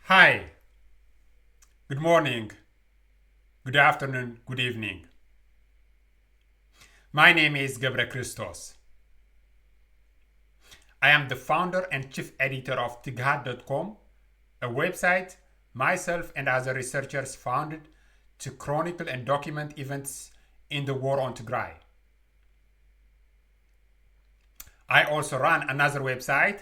Hi, good morning, good afternoon, good evening. My name is Gebre Christos. I am the founder and chief editor of tighat.com, a website myself and other researchers founded to chronicle and document events in the war on Tigray. I also run another website,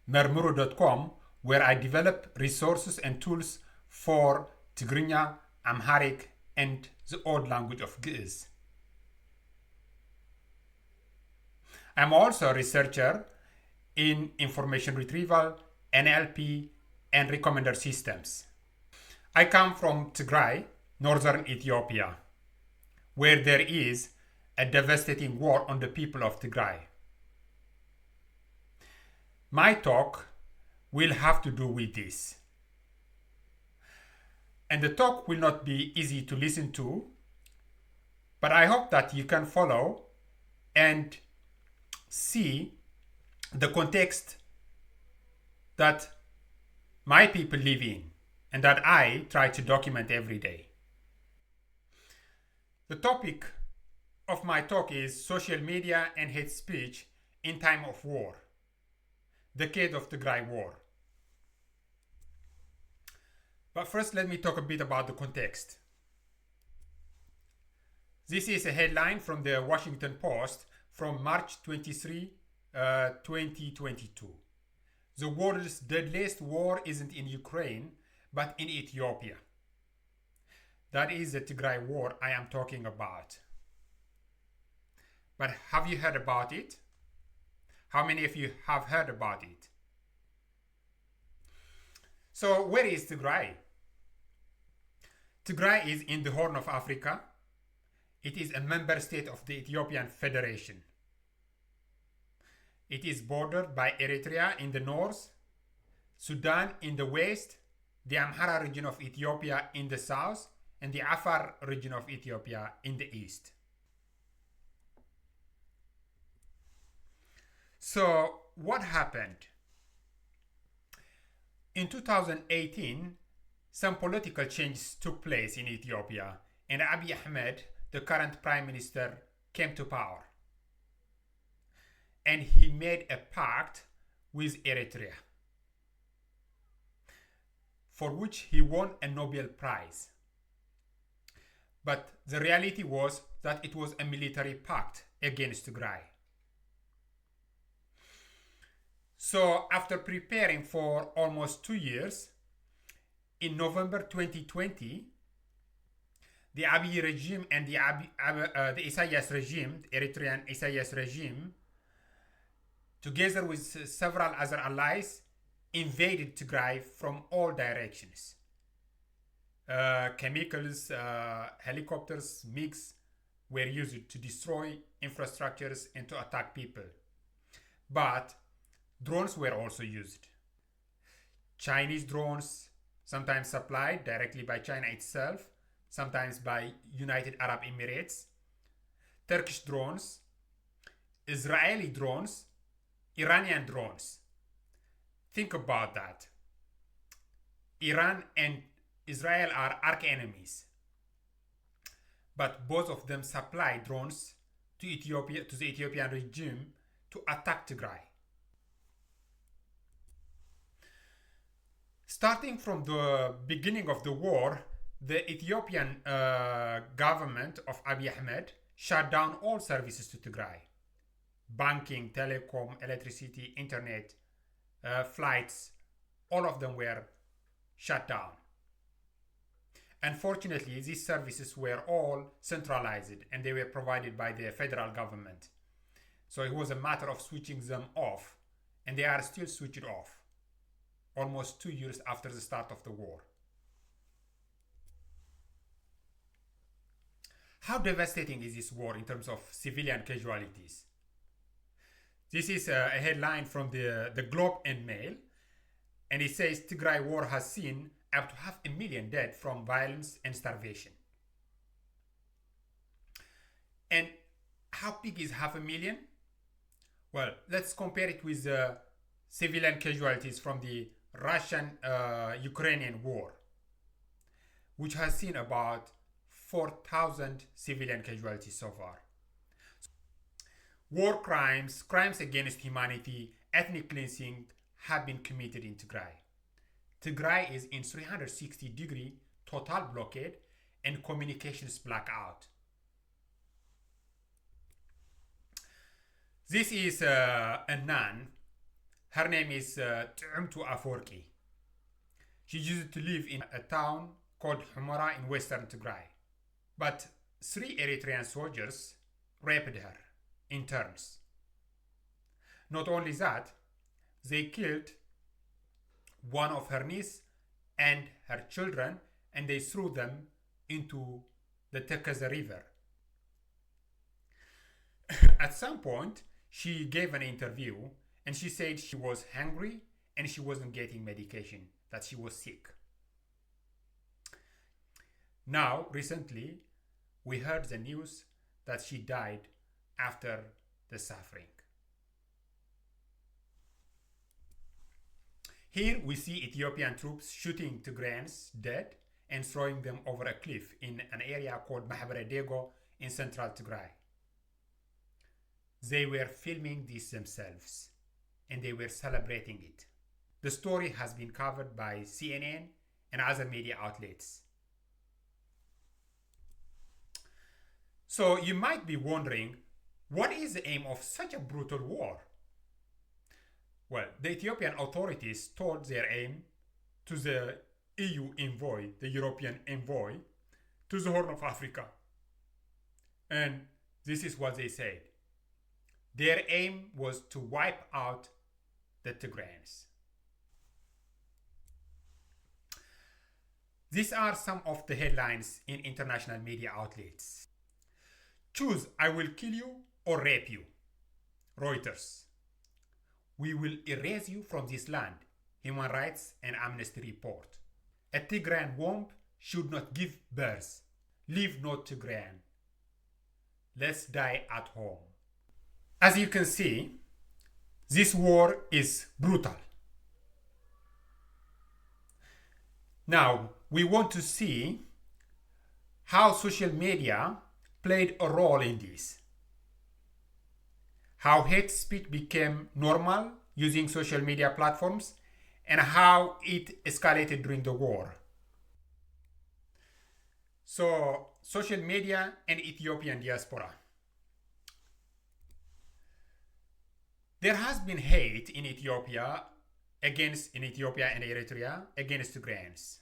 mermuru.com, where I develop resources and tools for Tigrinya, Amharic, and the old language of Ge'ez. I'm also a researcher in information retrieval, NLP, and recommender systems. I come from Tigray, northern Ethiopia, where there is a devastating war on the people of Tigray. My talk will have to do with this. And the talk will not be easy to listen to, but I hope that you can follow and see the context that my people live in and that I try to document every day. The topic of my talk is social media and hate speech in time of war, decade of the Tigray War. But first, let me talk a bit about the context. This is a headline from the Washington Post from March 23, 2022. The world's deadliest war isn't in Ukraine, but in Ethiopia. That is the Tigray War I am talking about. But have you heard about it? How many of you have heard about it? So, where is Tigray? Tigray is in the Horn of Africa. It is a member state of the Ethiopian Federation. It is bordered by Eritrea in the north, Sudan in the west, the Amhara region of Ethiopia in the south, and the Afar region of Ethiopia in the east. So, what happened? In 2018, some political changes took place in Ethiopia, and Abiy Ahmed, the current prime minister, came to power. And he made a pact with Eritrea, for which he won a Nobel Prize. But the reality was that it was a military pact against Tigray. So after preparing for almost 2 years, in November 2020, the Abiy regime and the Isaias regime, the Eritrean Isaias regime, together with several other allies, invaded Tigray from all directions. Chemicals, helicopters, MiGs were used to destroy infrastructures and to attack people. But drones were also used. Chinese drones, sometimes supplied directly by China itself, sometimes by United Arab Emirates, Turkish drones, Israeli drones, Iranian drones. Think about that. Iran and Israel are arch enemies, but both of them supply drones to Ethiopia, to the Ethiopian regime, to attack Tigray. Starting from the beginning of the war, the Ethiopian government of Abiy Ahmed shut down all services to Tigray. Banking, telecom, electricity, internet, flights, all of them were shut down. Unfortunately, these services were all centralized and they were provided by the federal government. So it was a matter of switching them off, and they are still switched off, almost 2 years after the start of the war. How devastating is this war in terms of civilian casualties? This is a headline from the Globe and Mail, and it says Tigray War has seen up to 500,000 dead from violence and starvation. And how big is 500,000? Well, let's compare it with the civilian casualties from the Russian-Ukrainian war, which has seen about 4,000 civilian casualties so far. War crimes, crimes against humanity, ethnic cleansing have been committed in Tigray. Tigray is in 360-degree total blockade and communications blackout. This is a nun. Her name is Tu'umtu Aforki. She used to live in a town called Humara in western Tigray. But 3 Eritrean soldiers raped her in turns. Not only that, they killed one of her niece and her children, and they threw them into the Tekaza River. At some point, she gave an interview and she said she was hungry and she wasn't getting medication, that she was sick. Now, recently, we heard the news that she died after the suffering. Here we see Ethiopian troops shooting Tigrayans dead and throwing them over a cliff in an area called Mahabere Dego in central Tigray. They were filming this themselves and they were celebrating it. The story has been covered by CNN and other media outlets. So you might be wondering, what is the aim of such a brutal war? Well, the Ethiopian authorities told their aim to the EU envoy, the European envoy, to the Horn of Africa. And this is what they said. Their aim was to wipe out the Tigrayans. These are some of the headlines in international media outlets. Choose, I will kill you or rape you. Reuters. We will erase you from this land. Human Rights and Amnesty report. A Tigrayan womb should not give birth. Leave no Tigrayan. Let's die at home. As you can see, this war is brutal. Now, we want to see how social media played a role in this. How hate speech became normal using social media platforms and how it escalated during the war. So, social media and Ethiopian diaspora. There has been hate in Ethiopia and Eritrea against Tigrayans.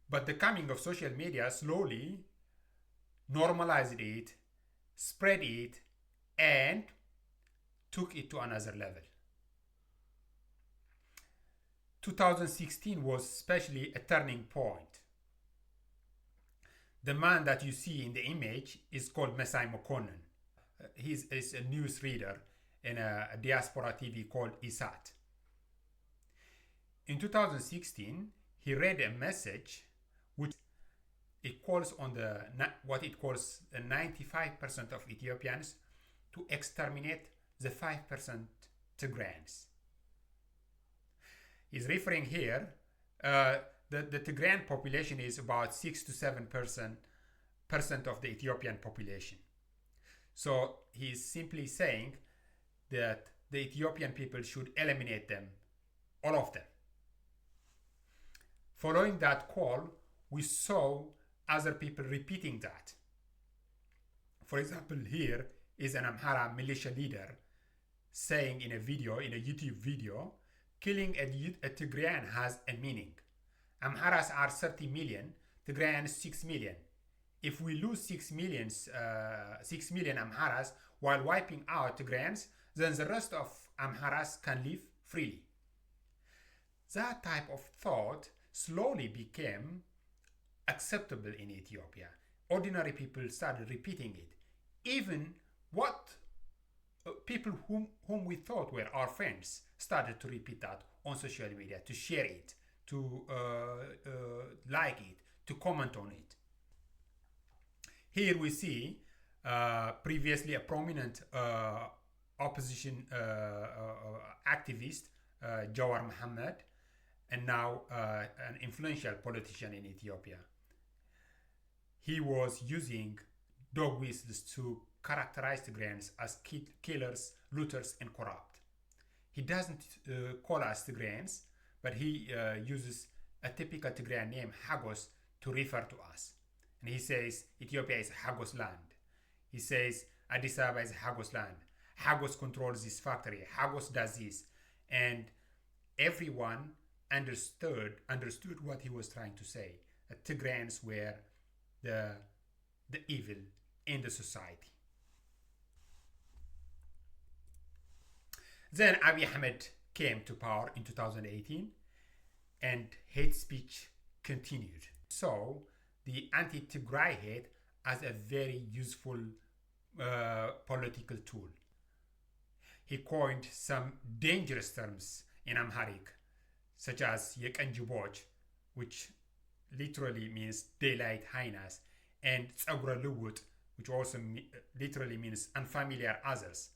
But the coming of social media slowly normalized it, spread it, and took it to another level. 2016 was especially a turning point. The man that you see in the image is called Mesai Mokonnen. He is a news reader in a diaspora TV called ISAT. In 2016, he read a message which it calls on what it calls the 95% of Ethiopians to exterminate the 5% Tigrayans. He's referring here, the Tigrayan population is about 6 to 7% of the Ethiopian population. So he's simply saying that the Ethiopian people should eliminate them, all of them. Following that call, we saw other people repeating that. For example, here is an Amhara militia leader saying in a YouTube video, killing a Tigrayan has a meaning. Amharas are 30 million, Tigrayans 6 million. If we lose 6 million Amharas while wiping out Tigrayans, then the rest of Amharas can live freely. That type of thought slowly became acceptable in Ethiopia. Ordinary people started repeating it. Even what people whom we thought were our friends started to repeat that on social media, to share it, to like it, to comment on it. Here we see previously a prominent opposition activist, Jawar Mohammed, and now an influential politician in Ethiopia. He was using dog whistles to characterize Tigrayans as killers, looters, and corrupt. He doesn't call us Tigrayans, but he uses a typical Tigrayan name, Hagos, to refer to us. And he says Ethiopia is Hagos land. He says Addis Ababa is Hagos land. Hagos controls this factory. Hagos does this. And everyone understood what he was trying to say. That Tigrayans were the evil in the society. Then Abiy Ahmed came to power in 2018 and hate speech continued. So the anti-Tigray hate as a very useful political tool. He coined some dangerous terms in Amharic, such as Yekanjiboj, which literally means daylight highness, and Tsagura Luwut, which also literally means unfamiliar others.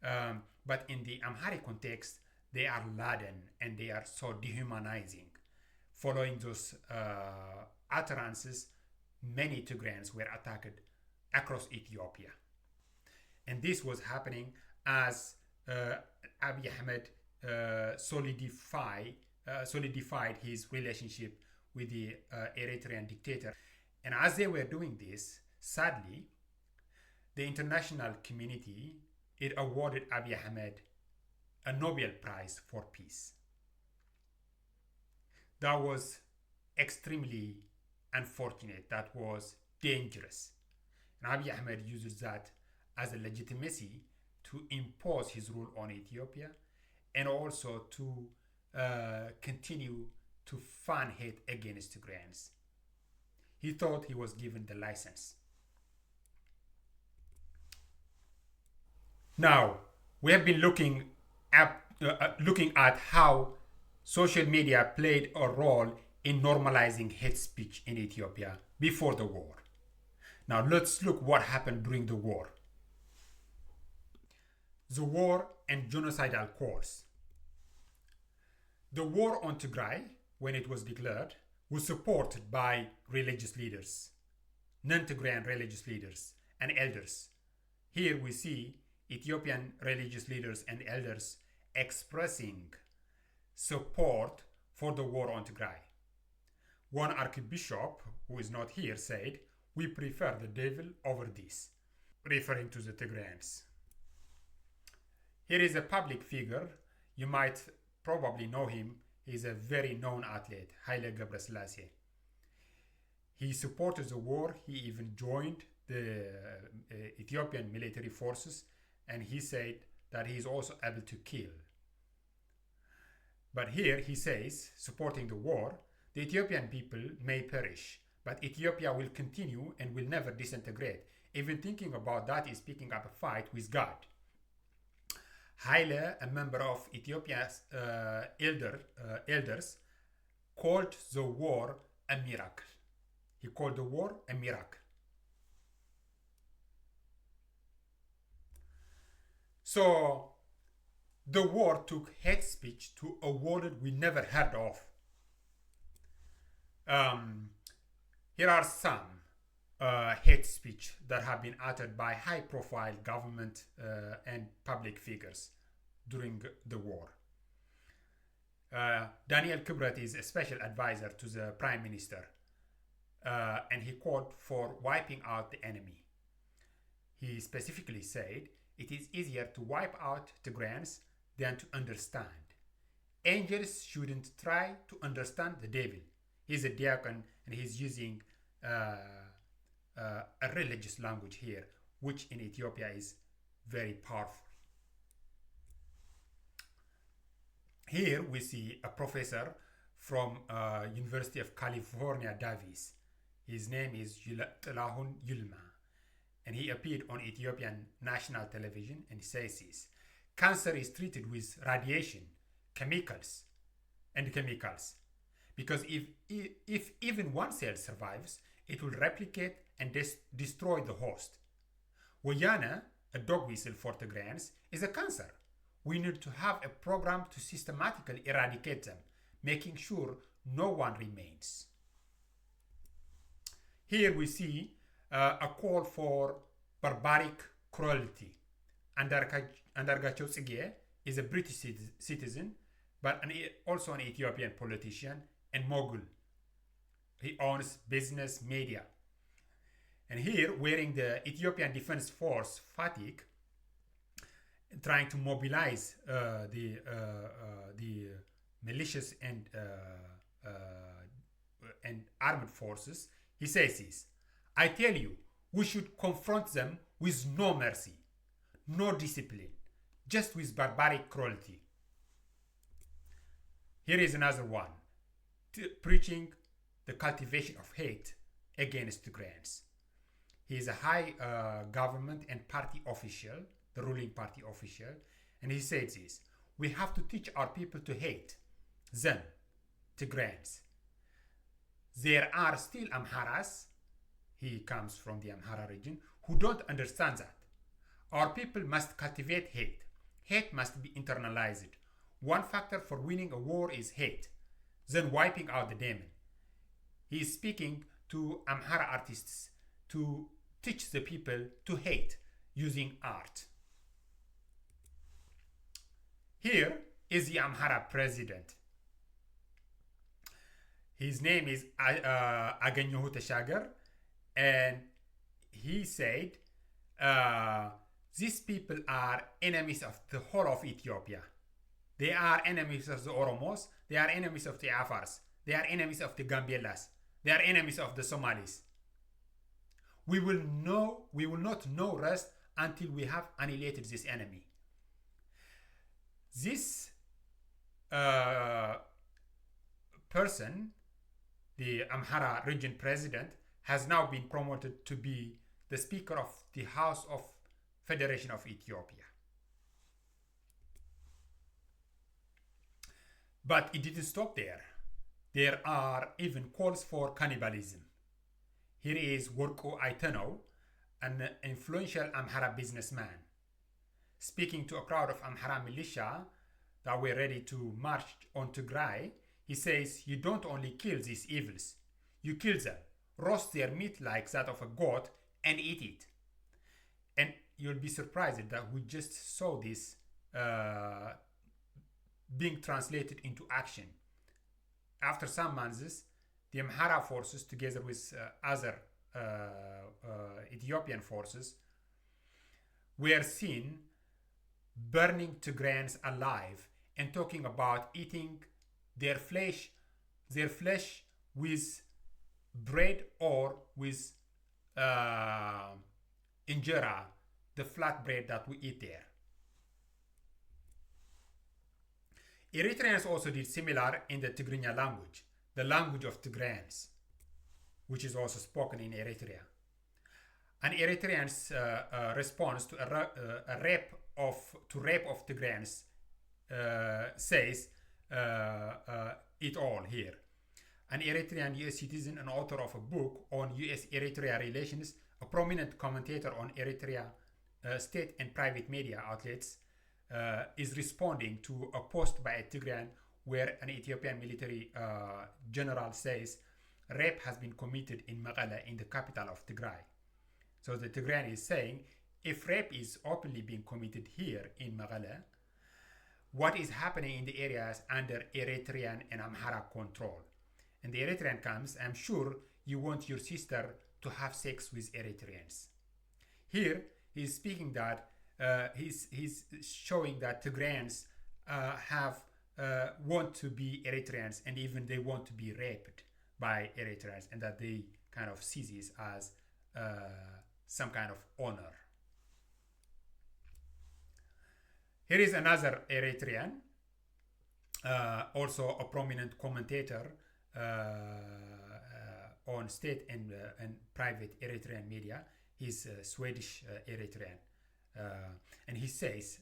But in the Amharic context, they are laden and they are so dehumanizing. Following those utterances, many Tigrayans were attacked across Ethiopia. And this was happening as Abiy Ahmed solidified his relationship with the Eritrean dictator. And as they were doing this, sadly, the international community, it awarded Abiy Ahmed a Nobel Prize for Peace. That was extremely unfortunate. That was dangerous. And Abiy Ahmed uses that as a legitimacy to impose his rule on Ethiopia and also to continue to fan hate against Tigrayans. He thought he was given the license. Now, we have been looking at how social media played a role in normalizing hate speech in Ethiopia before the war. Now, let's look what happened during the war. The war and genocidal calls. The war on Tigray, when it was declared, was supported by religious leaders, non-Tigrayan religious leaders, and elders. Here we see Ethiopian religious leaders and elders expressing support for the war on Tigray. One archbishop, who is not here, said, "We prefer the devil over this," referring to the Tigrayans. Here is a public figure. You might probably know him. He's a very known athlete, Haile Gebrselassie. He supported the war. He even joined the Ethiopian military forces, and he said that he is also able to kill. But here he says, supporting the war, the Ethiopian people may perish, but Ethiopia will continue and will never disintegrate. Even thinking about that is picking up a fight with God. Haile, a member of Ethiopia's elders, called the war a miracle. He called the war a miracle. So the war took hate speech to a world we never heard of. Here are some hate speech that have been uttered by high-profile government and public figures during the war. Daniel Kubrat is a special advisor to the Prime Minister, and he called for wiping out the enemy. He specifically said, "It is easier to wipe out Tigrayans than to understand. Angels shouldn't try to understand the devil." He's a diacon and he's using a religious language here, which in Ethiopia is very powerful. Here we see a professor from University of California, Davis. His name is Tilahun Yilma, and he appeared on Ethiopian national television and he says this: "Cancer is treated with radiation, chemicals, because if even one cell survives, it will replicate and destroy the host. Woyana, a dog whistle for Tigrayans, is a cancer. We need to have a program to systematically eradicate them, making sure no one remains. Here we see a call for barbaric cruelty. Andargacho Tsege is a British citizen, but also an Ethiopian politician and mogul. He owns business media. And here, wearing the Ethiopian Defense Force fatigue, trying to mobilize the militias and armed forces, he says this: I tell you, we should confront them with no mercy, no discipline, just with barbaric cruelty. Here is another one, preaching the cultivation of hate against Tigrayans. He is a high government and party official, the ruling party official, and he says this: we have to teach our people to hate them, Tigrayans. There are still Amharas, he comes from the Amhara region, who don't understand that. Our people must cultivate hate. Hate must be internalized. One factor for winning a war is hate, then wiping out the demon. He is speaking to Amhara artists to teach the people to hate using art. Here is the Amhara president. His name is Agenyohu Teshagar, and he said, these people are enemies of the whole of Ethiopia. They are enemies of the Oromos, they are enemies of the Afars, they are enemies of the Gambelas, they are enemies of the Somalis. We will not know rest until we have annihilated this enemy. This person, the Amhara region president, has now been promoted to be the Speaker of the House of Federation of Ethiopia. But it didn't stop there. There are even calls for cannibalism. Here is Worko Aiteno, an influential Amhara businessman, speaking to a crowd of Amhara militia that were ready to march on Tigray. He says, you don't only kill these evils, you kill them, roast their meat like that of a goat, and eat it. And you'll be surprised that we just saw this being translated into action. After some months, the Amhara forces, together with other Ethiopian forces, were seen burning Tigrayans alive and talking about eating their flesh with bread or with injera, the flat bread that we eat there. Eritreans also did similar in the Tigrinya language, the language of Tigrayans, which is also spoken in Eritrea. An Eritrean's response to a rape of Tigrayans says it all here. An Eritrean US citizen and author of a book on US-Eritrea relations, a prominent commentator on Eritrea state and private media outlets, is responding to a post by a Tigrayan where an Ethiopian military general says rape has been committed in Mekelle, in the capital of Tigray. So the Tigrayan is saying, if rape is openly being committed here in Mekelle, what is happening in the areas under Eritrean and Amhara control? And the Eritrean comes, I'm sure you want your sister to have sex with Eritreans. Here he's speaking that he's showing that Tigrayans want to be Eritreans, and even they want to be raped by Eritreans, and that they kind of see this as some kind of honor. Here is another Eritrean, also a prominent commentator on state and private Eritrean media. He's Swedish Eritrean. And he says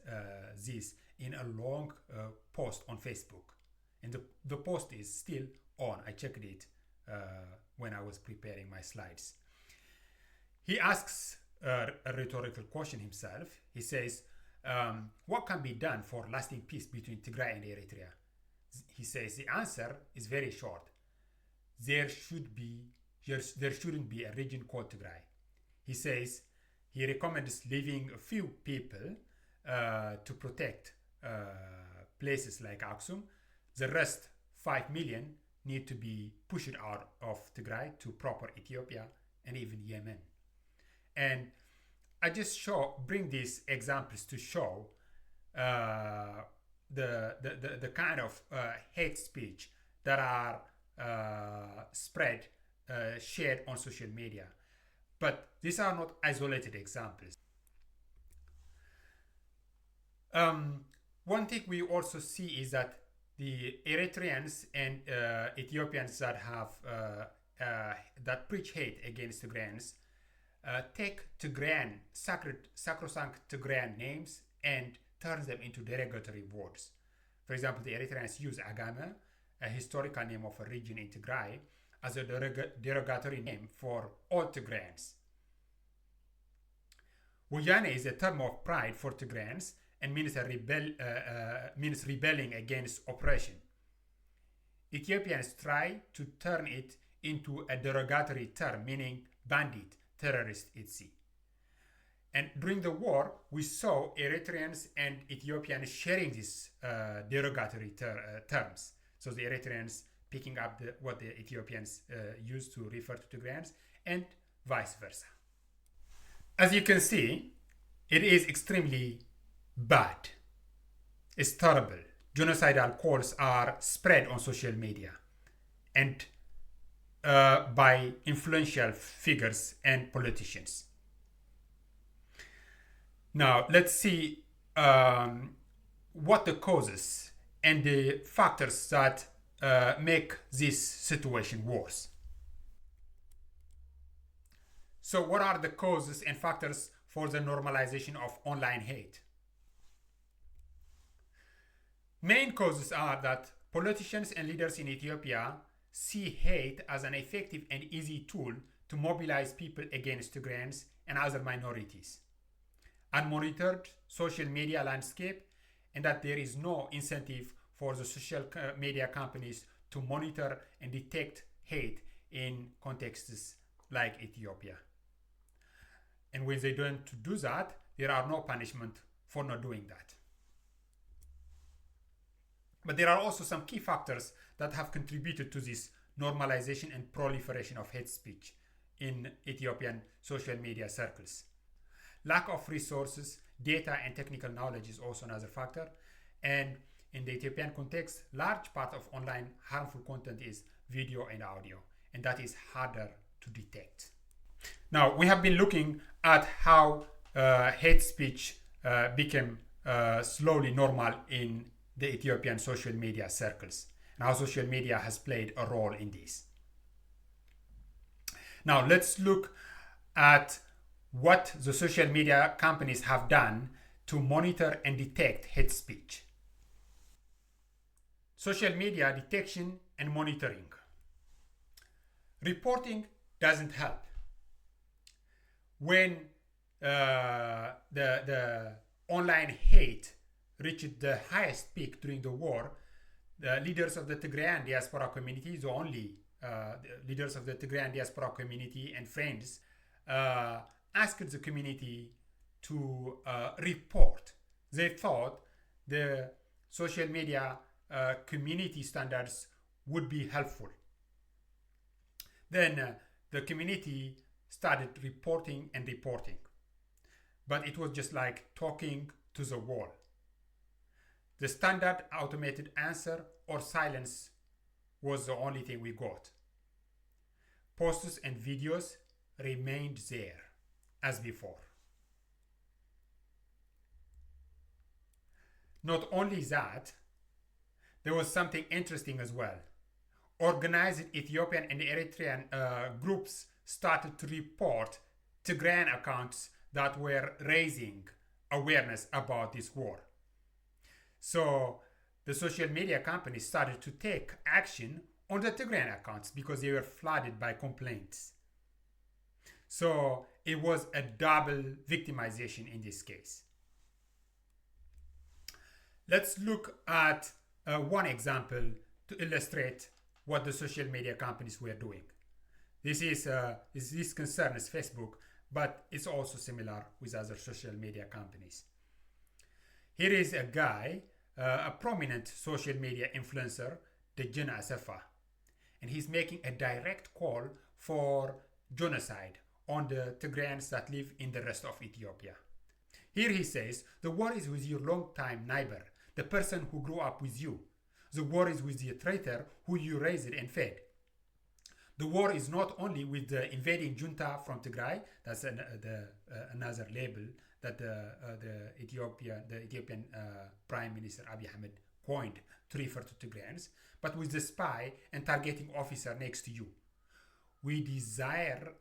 this in a long post on Facebook. And the post is still on. I checked it when I was preparing my slides. He asks a rhetorical question himself. He says, what can be done for lasting peace between Tigray and Eritrea? He says the answer is very short. There shouldn't be a region called Tigray. He says he recommends leaving a few people to protect places like Aksum. The rest, 5 million, need to be pushed out of Tigray to proper Ethiopia and even Yemen. And I just bring these examples to show the kind of hate speech that are shared on social media. But these are not isolated examples. One thing we also see is that the Eritreans and Ethiopians that have that preach hate against Tigrayans take Tigrayan, sacrosanct Tigrayan names and turns them into derogatory words. For example, the Eritreans use Agame, a historical name of a region in Tigray, as a derogatory name for all Tigrayans. WOAH is a term of pride for Tigrayans and means rebelling against oppression. Ethiopians try to turn it into a derogatory term, meaning bandit, terrorist, etc. And during the war, we saw Eritreans and Ethiopians sharing these derogatory terms. So the Eritreans picking up what the Ethiopians used to refer to Tigrayans, and vice versa. As you can see, it is extremely bad. It's terrible. Genocidal calls are spread on social media and by influential figures and politicians. Now, let's see what the causes and the factors that make this situation worse. So, what are the causes and factors for the normalization of online hate? Main causes are that politicians and leaders in Ethiopia see hate as an effective and easy tool to mobilize people against Tigrayans and other minorities. Unmonitored social media landscape, and that there is no incentive for the social media companies to monitor and detect hate in contexts like Ethiopia. And when they don't do that, there are no punishment for not doing that. But there are also some key factors that have contributed to this normalization and proliferation of hate speech in Ethiopian social media circles. Lack of resources, data, and technical knowledge is also another factor. And in the Ethiopian context, large part of online harmful content is video and audio, and that is harder to detect. Now, we have been looking at how hate speech became slowly normal in the Ethiopian social media circles, and how social media has played a role in this. Now, let's look at what the social media companies have done to monitor and detect hate speech. Social media detection and monitoring. Reporting doesn't help. When the online hate reached the highest peak during the war, the leaders of the Tigrayan diaspora community, the only leaders of the Tigrayan diaspora community and friends, asked the community to report. They thought the social media community standards would be helpful. Then the community started reporting and reporting. But it was just like talking to the wall. The standard automated answer or silence was the only thing we got. Posts and videos remained there as before. Not only that, there was something interesting as well. Organized Ethiopian and Eritrean groups started to report Tigrayan accounts that were raising awareness about this war. So the social media companies started to take action on the Tigrayan accounts because they were flooded by complaints. So it was a double victimization in this case. Let's look at one example to illustrate what the social media companies were doing. This concerns Facebook, but it's also similar with other social media companies. Here is a guy, a prominent social media influencer, the Genocidal, and he's making a direct call for genocide on the Tigrayans that live in the rest of Ethiopia. Here he says, the war is with your long-time neighbor, the person who grew up with you. The war is with the traitor who you raised and fed. The war is not only with the invading junta from Tigray, that's another label that the Ethiopian Prime Minister Abiy Ahmed coined to refer to Tigrayans, but with the spy and targeting officer next to you. We desire,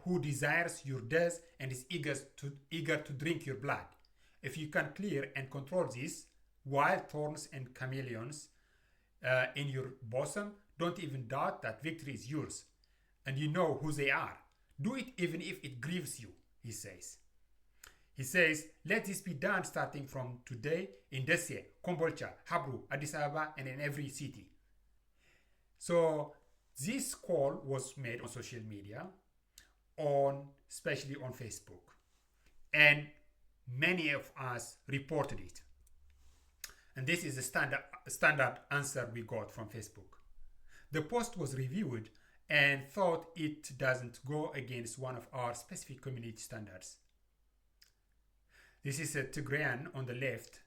who desires your death and is eager to drink your blood. If you can clear and control these wild thorns and chameleons in your bosom, don't even doubt that victory is yours, and you know who they are. Do it even if it grieves you, he says. He says, let this be done starting from today in Dessie, Kombolcha, Habru, Addis Ababa, and in every city. So this call was made on social media, especially on Facebook, and many of us reported it. And this is the standard answer we got from Facebook. The post was reviewed and thought it doesn't go against one of our specific community standards. This is a Tigrayan on the left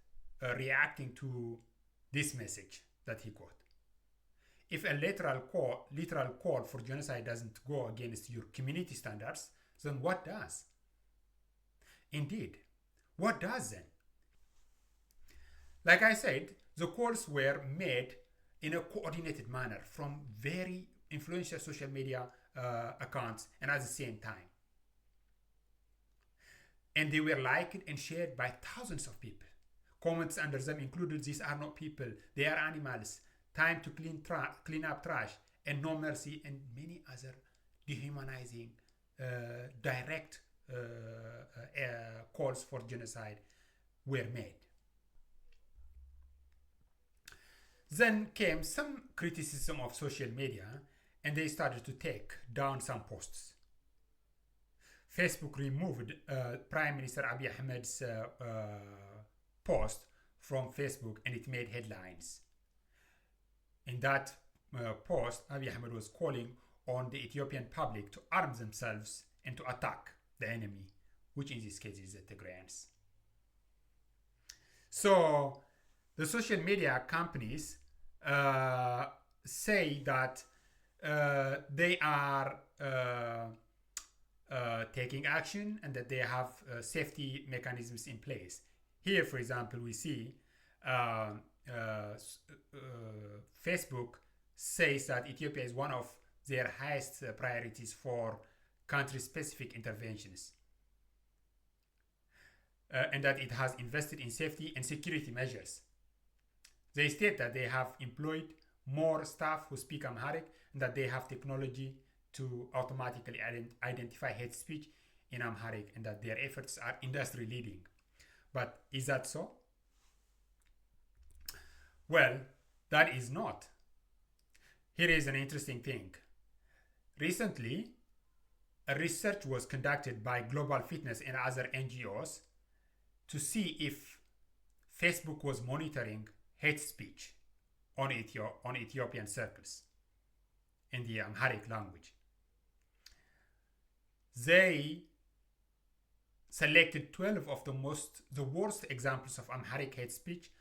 reacting to this message that he got. If a literal call for genocide doesn't go against your community standards, then what does? Indeed, what does then? Like I said, the calls were made in a coordinated manner from very influential social media accounts and at the same time. And they were liked and shared by thousands of people. Comments under them included, these are not people, they are animals, time to clean up trash, and no mercy, and many other dehumanizing, direct calls for genocide were made. Then came some criticism of social media, and they started to take down some posts. Facebook removed Prime Minister Abiy Ahmed's post from Facebook, and it made headlines. In that post, Abiy Ahmed was calling on the Ethiopian public to arm themselves and to attack the enemy, which in this case is the Tigrayans. So the social media companies say that they are taking action and that they have safety mechanisms in place. Here, for example, we see Facebook says that Ethiopia is one of their highest priorities for country-specific interventions, and that it has invested in safety and security measures. They state that they have employed more staff who speak Amharic and that they have technology to automatically identify hate speech in Amharic, and that their efforts are industry leading. But is that so? Well, that is not. Here is an interesting thing. Recently, a research was conducted by Global Fitness and other NGOs to see if Facebook was monitoring hate speech on Ethiopian circles in the Amharic language. They selected 12 of the worst examples of Amharic hate speech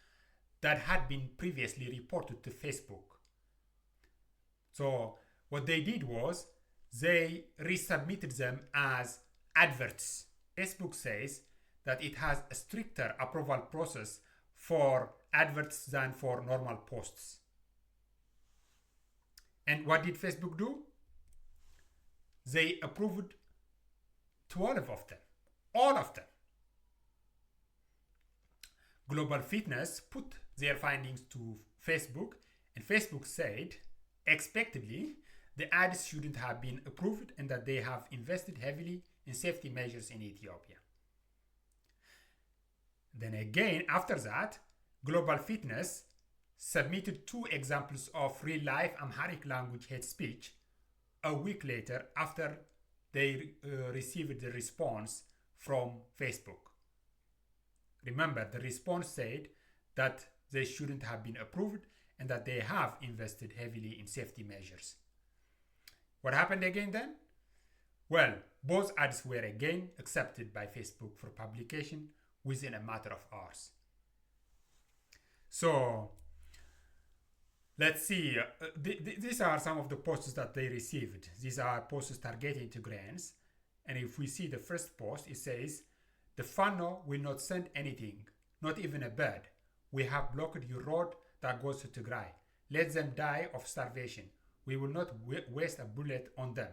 that had been previously reported to Facebook. So what they did was they resubmitted them as adverts. Facebook says that it has a stricter approval process for adverts than for normal posts. And what did Facebook do? They approved 12 of them, all of them. Global Fitness put their findings to Facebook, and Facebook said, expectedly, the ads shouldn't have been approved and that they have invested heavily in safety measures in Ethiopia. Then again, after that, Global Fitness submitted 2 examples of real-life Amharic language hate speech a week later after they received the response from Facebook. Remember, the response said that they shouldn't have been approved and that they have invested heavily in safety measures. What happened again then? Well, both ads were again accepted by Facebook for publication within a matter of hours. So, let's see. These are some of the posts that they received. These are posts targeting Tigrayans. And if we see the first post, it says, "The Fano will not send anything, not even a bird. We have blocked your road that goes to Tigray. Let them die of starvation. We will not waste a bullet on them.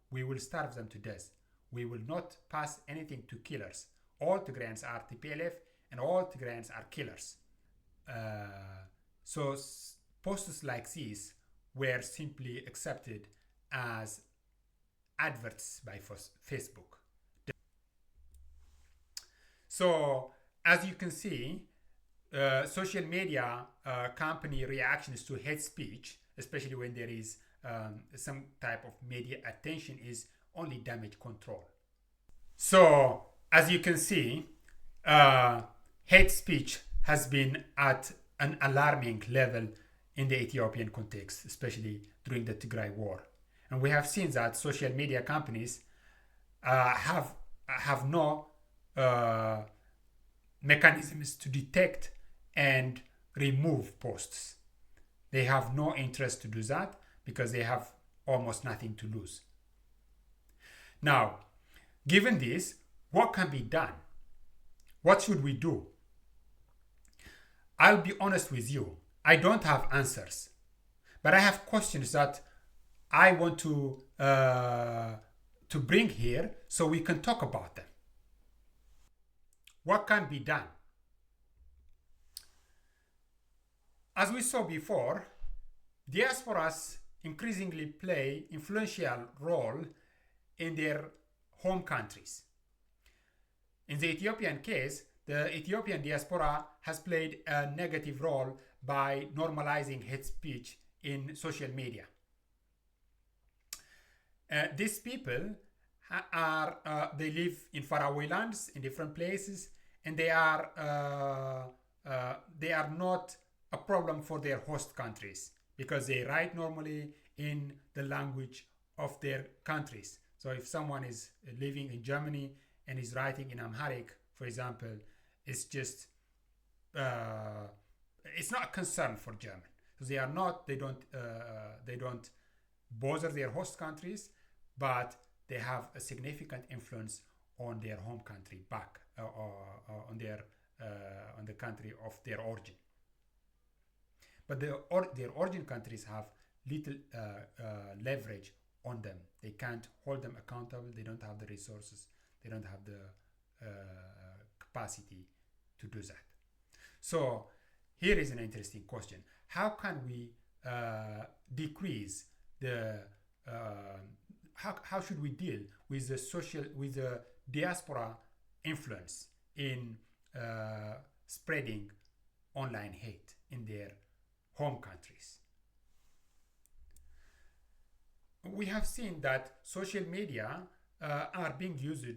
We will starve them to death. We will not pass anything to killers. All Tigrayans are TPLF and all Tigrayans are killers." So posts like these were simply accepted as adverts by Facebook. So as you can see, social media company reactions to hate speech, especially when there is some type of media attention, is only damage control. So as you can see, hate speech has been at an alarming level in the Ethiopian context, especially during the Tigray War. And we have seen that social media companies have no mechanisms to detect and remove posts. They have no interest to do that because they have almost nothing to lose. Now, given this, what can be done? What should we do? I'll be honest with you, I don't have answers, but I have questions that I want to bring here so we can talk about them. What can be done? As we saw before, diasporas increasingly play influential role in their home countries. In the Ethiopian case, the Ethiopian diaspora has played a negative role by normalizing hate speech in social media. These people they live in faraway lands, in different places, and they are not a problem for their host countries because they write normally in the language of their countries. So if someone is living in Germany and is writing in Amharic, for example, it's just it's not a concern for German. So they don't bother their host countries, but they have a significant influence on their home country back on the country of their origin. But their origin countries have little leverage on them. They can't hold them accountable. They don't have the resources. They don't have the capacity to do that. So here is an interesting question. How can we decrease the how should we deal with the diaspora influence in spreading online hate in their home countries? We have seen that social media are being used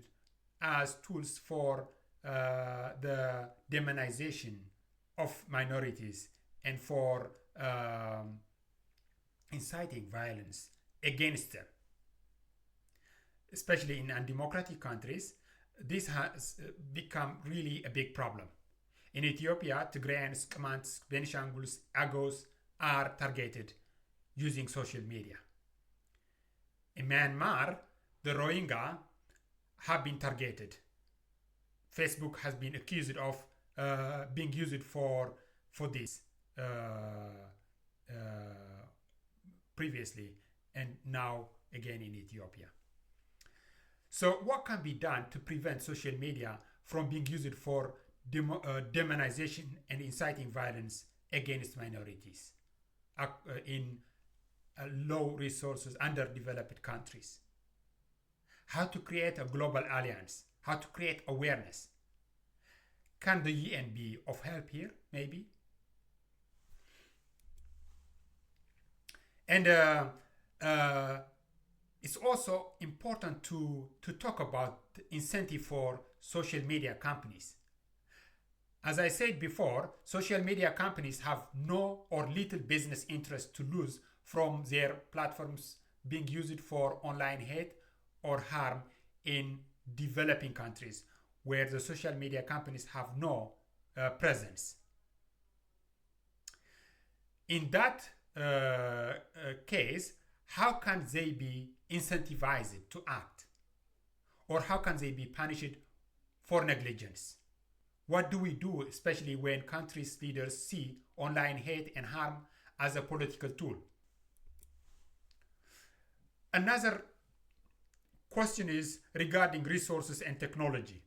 as tools for the demonization of minorities and for inciting violence against them. Especially in undemocratic countries, this has become really a big problem. In Ethiopia, Tigrayans, Kamans, Benishanguls, Agos are targeted using social media. In Myanmar, the Rohingya have been targeted. Facebook has been accused of being used for this previously and now again in Ethiopia. So what can be done to prevent social media from being used for demonization and inciting violence against minorities in low resources, underdeveloped countries? How to create a global alliance? How to create awareness? Can the UN be of help here, maybe? And it's also important to talk about the incentive for social media companies. As I said before, social media companies have no or little business interest to lose from their platforms being used for online hate or harm in developing countries where the social media companies have no presence. In that case, how can they be incentivized to act? Or how can they be punished for negligence? What do we do, especially when countries' leaders see online hate and harm as a political tool? Another question is regarding resources and technology.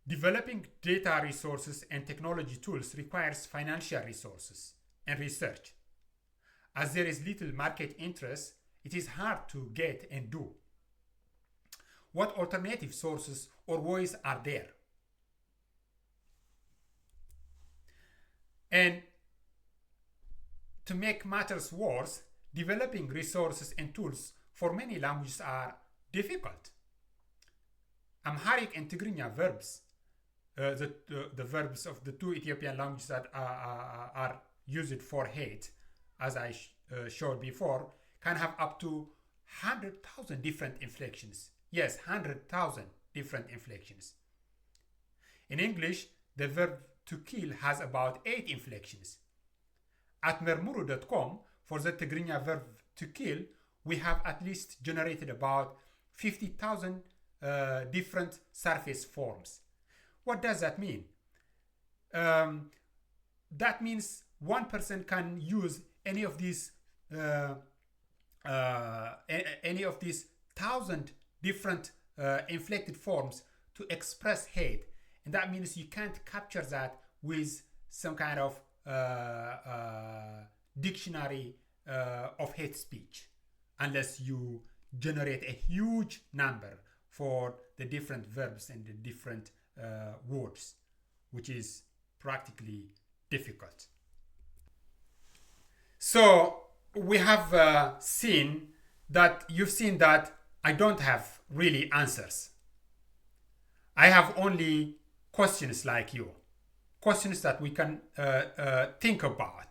Developing data resources and technology tools requires financial resources and research. As there is little market interest, it is hard to get and do. What alternative sources or ways are there? And to make matters worse, developing resources and tools for many languages are difficult. Amharic and Tigrinya verbs, the verbs of the two Ethiopian languages that are used for hate, as I showed before, can have up to 100,000 different inflections. Yes, 100,000 different inflections. In English, the verb to kill has about 8 inflections. At mermuru.com, for the Tigrinya verb to kill, we have at least generated about 50,000 different surface forms. What does that mean? That means one person can use any of these 1,000 different inflected forms to express hate, and that means you can't capture that with some kind of dictionary of hate speech unless you generate a huge number for the different verbs and the different words, which is practically difficult. So we have seen that I don't have really answers. I have only questions like you, questions that we can think about.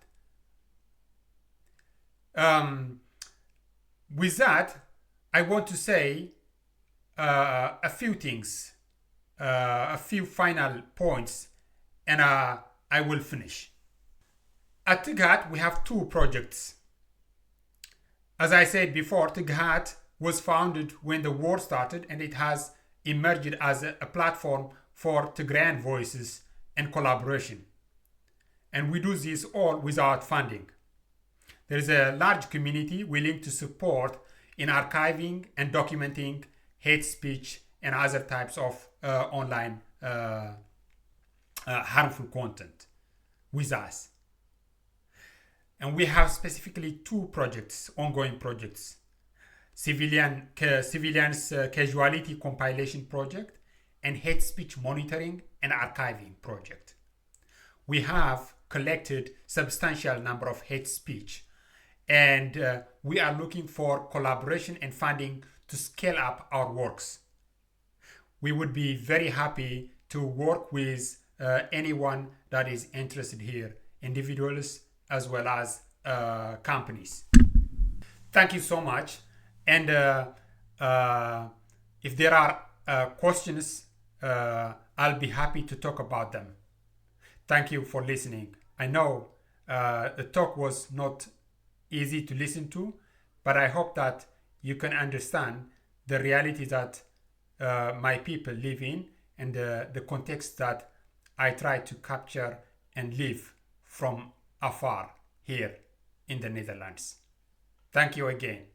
With that, I want to say a few things, a few final points, and I will finish. At TIGHAT, we have 2 projects. As I said before, TIGHAT was founded when the war started, and it has emerged as a platform for Tigrayan voices and collaboration. And we do this all without funding. There is a large community willing to support in archiving and documenting hate speech and other types of online harmful content with us. And we have specifically 2 projects, ongoing projects. Civilians Casualty Compilation Project and Hate Speech Monitoring and Archiving Project. We have collected substantial number of hate speech, and we are looking for collaboration and funding to scale up our works. We would be very happy to work with anyone that is interested here, individuals as well as companies. Thank you so much. And if there are questions, I'll be happy to talk about them. Thank you for listening. I know the talk was not easy to listen to, but I hope that you can understand the reality that my people live in and the context that I try to capture and live from afar here in the Netherlands. Thank you again.